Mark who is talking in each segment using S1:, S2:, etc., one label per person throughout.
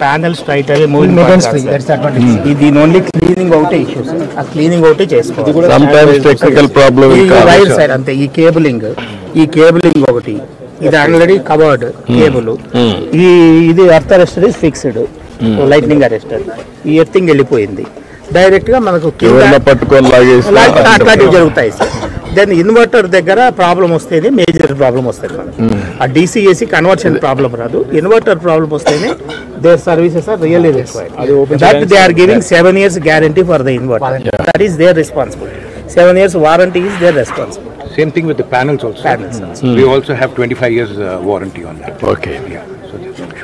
S1: Panels tight అయ్యే moving ఇది only cleaning ఒకటే ఇష్యూస్, ఆ క్లీనింగ్ ఒకటే చేసుకోవాలి.
S2: టెక్నికల్ ప్రాబ్లమ్
S1: వైర్ సైడ్ అంతే. ఈ కేబులింగ్ ఒకటి, ఇది ఆల్రెడీ కవర్డ్ కేబుల్. ఇది earth arrester is fixed, lightning arrester. ఈ ఎర్తింగ్ వెళ్ళిపోయింది డైరెక్ట్ గా మనకు అట్లాంటివి జరుగుతాయి సార్. దెన్ ఇన్వర్టర్ దగ్గర ప్రాబ్లం వస్తేనే మేజర్ ప్రాబ్లం వస్తుంది మనకు. ఆ డీసీఏసీ కన్వర్షన్ ప్రాబ్లం రాదు, ఇన్వర్టర్ ప్రాబ్లం వస్తేనే their services are really required. That they are giving 7 years guarantee for the inverter. That is their responsibility. 7 years warranty is their responsibility.
S3: Same thing with the panels also. We also have 25 years warranty on that.
S2: Okay. Yeah.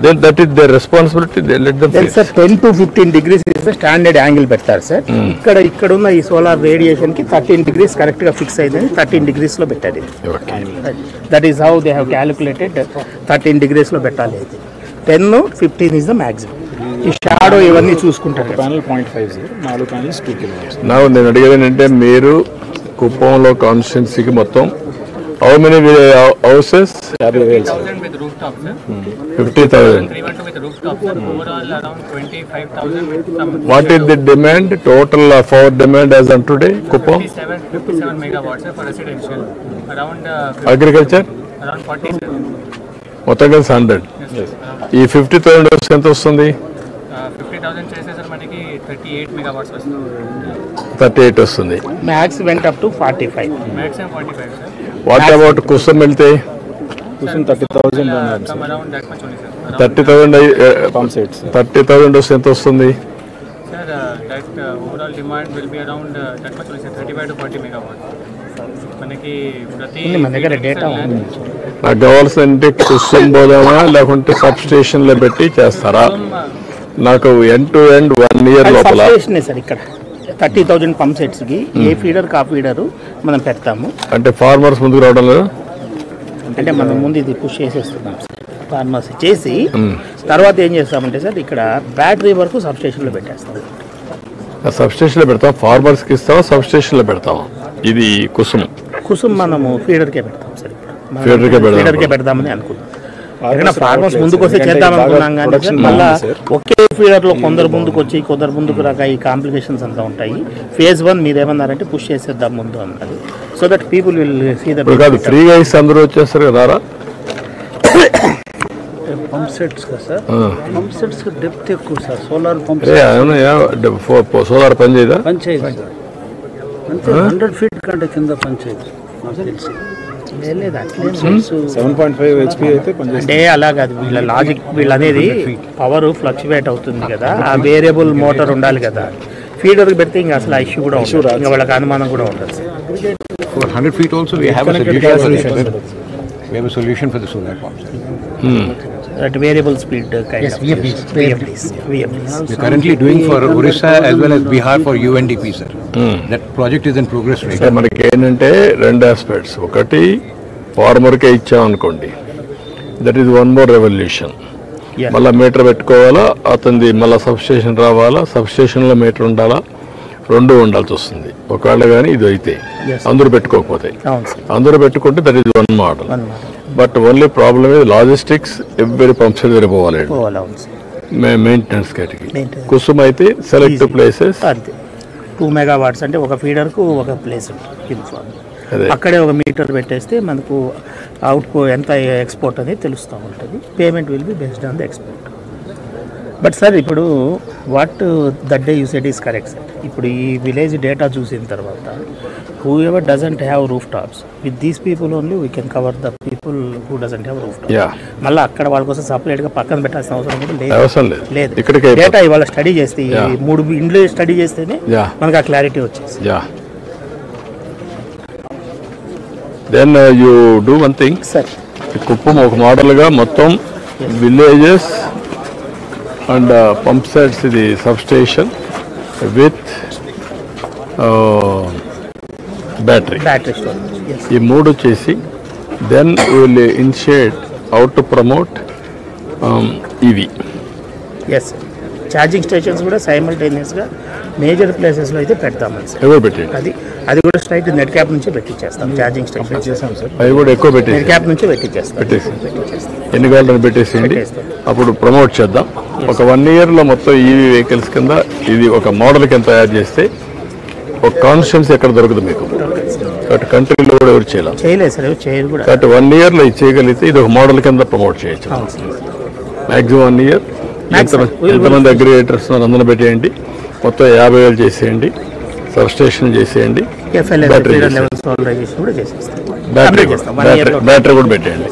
S2: Then that is their responsibility. They let them.
S1: Then sir 10 to 15 degrees is the standard angle పెట్టారు sir. ఇక్కడ ఉన్న ఈ solar radiation కి 13 degrees correct గా fix అయిందని 13 degrees లో పెట్టారు. That is how they have calculated 13 degrees లో పెట్టాలి. 10 15 is the maximum. ఈ షాడో ఇవన్నీ చూసుకుంటారు.
S4: Panel 0.50, 4 panels 2 kilowatts.
S2: నా నేను అడిగేది ఏంటంటే మీరు కుప్పంలో కాన్స్టిట్యున్సీకి మొత్తం how many houses?
S5: 50,000 with rooftop, sir.
S2: 50,000.
S5: 312 with rooftop, sir. Overall around 25,000 with some.
S2: What is the demand? Total power demand as on today, Kuppam?
S5: 57 megawatts, sir, for residential. Around
S2: Agriculture?
S5: Around 40, sir.
S2: మొత్తం కలిసి 100.
S5: Yes.
S2: ఈ 50,000 ఎంత వస్తుంది?
S5: 50,000 చేస్తే sir మనకి 38 megawatts వస్తుంది.
S2: 38 వస్తుంది.
S1: Max went up to 45.
S5: Maximum 45, sir.
S2: What about కుసం వెళ్తే
S4: కుసం 30,000
S5: come around that much only, sir.
S2: 30,000
S4: pump sets.
S2: 30,000 వస్తే ఎంత వస్తుంది?
S5: Sir, that overall demand will be around that much only, sir. 35 to 40 megawatts. మనకి ప్రతి
S1: మన దగ్గర డేటా ఉంది.
S2: నాకు కావాల్సిందంటే కుసం పోదామా లేకుంటే సబ్ స్టేషన్లో పెట్టి చేస్తారా? నాకు ఎండ్ టు ఎండ్ 1 year లోపల
S1: సార్ ఇక్కడ 30,000 పంప్ సెట్స్ కి ఏ ఫీడర్ కా ఫీడర్ మనం పెడతాము.
S2: అంటే ఫార్మర్స్ ముందుకు రావడం లేదు,
S1: అంటే మనం ముందు ఇది పుష్ చేసేస్తున్నాం సార్. ఫార్మర్స్ చేసి తర్వాత ఏం చేస్తామంటే సార్ ఇక్కడ బ్యాటరీ వరకు సబ్ స్టేషన్లో పెట్టేస్తాం.
S2: సబ్ స్టేషన్లో పెడతాం, ఫార్మర్స్కి ఇస్తాం, సబ్ స్టేషన్లో పెడతాం. ఇది కుసుమ్
S1: మనము ఫీడర్కే పెడతాం సార్.
S2: ఫీడర్కే
S1: పెడదామని అనుకున్నాం. ఫార్మర్స్ ముందుకు వస్తే చేద్దాం అనుకున్నాం కానీ మళ్ళీ ఒకే ఫీడర్ లో కొందరు ముందుకు వచ్చి కొందరు ముందుకు రాక ఈ కాంప్లికేషన్స్ అంతా ఉంటాయి. phase 1 మీరు ఏమన్నారంటే పుష్ చేసేద్దాం ముందు అన్నది. So that people will see that.
S2: ఫ్రీగా ఇస్తే అందరూ వచ్చేస్తారు కదా.
S1: పంప్ సెట్స్ కదా సార్, పంప్ సెట్స్ డెప్త్ ఎక్కువ సార్. సోలార్ పంప్
S2: సోలార్ పని చేయదా?
S1: పంచాయతీ అంతే 100 feet కంటే కింద పంచాయతీ నాకు తెలిసి. లేదు అట్లే
S4: 7.5 HP అయితే
S1: అంటే అలా కాదు. వీళ్ళ లాజిక్ వీళ్ళు అనేది పవర్ ఫ్లక్చువేట్ అవుతుంది కదా, ఆ వేరియబుల్ మోటార్ ఉండాలి కదా. ఫీడర్ పెడితే ఇంకా అసలు ఆ ఇష్యూ కూడా ఉంటుంది, ఇంకా వాళ్ళకి అనుమానం కూడా ఉంటుంది.
S3: For 100 feet also we have a solution. We have a solution for the solar pumps.
S1: That variable speed kind of VFDs.
S3: We're currently doing for Orissa as well as Bihar for UNDP, sir. That project is in progress right now.
S2: మనకి ఏంటంటే 2 aspects. ఒకటి ఫార్మర్కే ఇచ్చాం అనుకోండి, that is 1 more revolution. మళ్ళీ metre పెట్టుకోవాలా, అతనిది మళ్ళీ sub station రావాలా, సబ్ స్టేషన్లో మీటర్ ఉండాలా, 2 ఉండాల్సి వస్తుంది. ఒకవేళ కానీ ఇది అయితే అందరూ పెట్టుకోకపోతే, అందరూ పెట్టుకుంటే that is 1 model. But only problem is logistics. Every pump set దగ్గర పోవాలి మెయింటెనెన్స్ కేటగిరీ. కుసుమ్ అయితే సెలెక్ట్ ప్లేసెస్
S1: 2 megawatts అంటే ఒక ఫీడర్ కు ఒక ప్లేస్ ఉంటుంది. అక్కడే ఒక మీటర్ పెట్టేస్తే మనకు అవుట్ ఎంత ఎక్స్పోర్ట్ అనేది తెలుస్తూ ఉంటుంది. Payment will be based on the export. But sir ఇప్పుడు what that day you said is correct sir. ఇప్పుడు ఈ విలేజ్ డేటా చూసిన తర్వాత whoever doesn't have rooftops, with these people only we can cover the people who doesn't have rooftops. మళ్ళీ అక్కడ వాళ్ళ కోసం సపరేట్గా పక్కన పెట్టాల్సిన అవసరం కూడా లేదు. డేటా ఇవాళ స్టడీ చేస్తే 3 ఇండ్లు స్టడీ చేస్తేనే మనకు ఆ క్లారిటీ వచ్చేసి.
S2: Then you do one thing sir. Kuppam ఒక మోడల్గా మొత్తం విలేజెస్ అండ్ పంప్ సెట్స్, ఇది సబ్ స్టేషన్ విత్ బ్యాటరీ ఈ 3 చేసి then will initiate out to promote EV.
S1: Yes, charging stations కూడా సైమల్టేనియస్గా మేజర్ ప్లేసెస్లో అయితే పెడతామని సార్.
S2: ఎవరు పెట్టండి,
S1: అది కూడా స్ట్రైట్ నెట్ క్యాప్ నుంచి పెట్టించేస్తాం. ఛార్జింగ్ స్టేషన్
S4: చేసాం సార్.
S2: అవి కూడా ఎక్కువ
S1: నెట్
S2: పెట్టేసి
S1: క్యాప్ నుంచి పెట్టించేస్తాం.
S2: ఎన్ని కావాలని పెట్టేసేయండి. అప్పుడు ప్రమోట్ చేద్దాం. ఒక 1 yearలో మొత్తం ఈవీ వెహికల్స్ కింద ఇది ఒక మోడల్ కింద తయారు చేస్తే ఒక కాన్స్టిట్యున్సీ ఎక్కడ దొరకదు మీకు. కాబట్టి కంట్రీలో కూడా ఎవరు
S1: చేయలేదు సార్, ఎవరు చేయరు కూడా.
S2: కాబట్టి 1 yearలో ఇది చేయగలిగితే ఇది ఒక మోడల్ కింద ప్రమోట్ చేయొచ్చు. Maximum 1 year. ఎంతమంది అగ్రిగేటర్స్ అందరూ పెట్టేయండి. మొత్తం 50,000 చేసేయండి. సబ్ స్టేషన్ చేసేయండి.
S1: FLS ఫీడర్ లెవెల్ సోలరైజేషన్ కూడా చేసేస్తాం.
S2: బ్యాటరీ కూడా పెట్టేయండి.